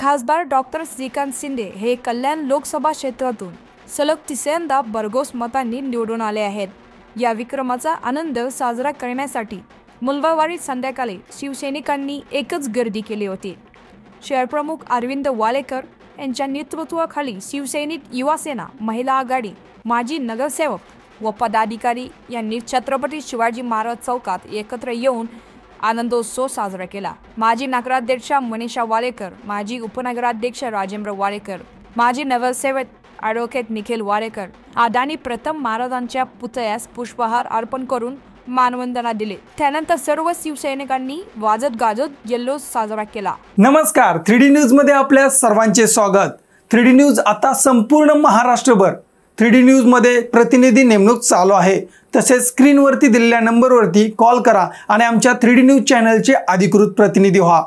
खासदार डॉक्टर श्रीकांत शिंदे हे कल्याण लोकसभा क्षेत्रातून सलग तिसऱ्यांदा भरघोस मतांनी निवडून आले आहेत। या विक्रमाचा आनंद साजरा करण्यासाठी मंगळवारी संध्याकाळी शिवसैनिकांनी एकच गर्दी केली होती। शहरप्रमुख अरविंद वालेकर यांच्या नेतृत्वाखाली शिवसैनिक, युवा सेना, महिला आघाडी, माजी नगरसेवक व पदाधिकारी यांनी छत्रपती शिवाजी महाराज चौकात एकत्र येऊन आनंदोत्सव साजरा केला। माजी नगराध्यक्ष मनीषा वालेकर, माजी उपनगराध्यक्ष राजेंद्र वालेकर, माजी नगरसेवक ॲडव्होकेट निखिल वालेकर आदानी प्रथम महाराजांच्या पुतळ्यास पुष्पहार अर्पण करून मानवंदना दिली। त्यानंतर सर्व शिवसैनिकांनी वाजत गाजत जल्लोष साजरा केला। नमस्कार, 3D न्यूज मध्ये आपल्या सर्वांचे स्वागत। 3D न्यूज आता संपूर्ण महाराष्ट्रभर 3D न्यूज मध्ये प्रतिनिधी नेमणूक चालू आहे। तसेच स्क्रीनवरती दिलेल्या नंबरवरती कॉल करा आणि आमच्या 3D न्यूज चॅनलचे अधिकृत प्रतिनिधी व्हा।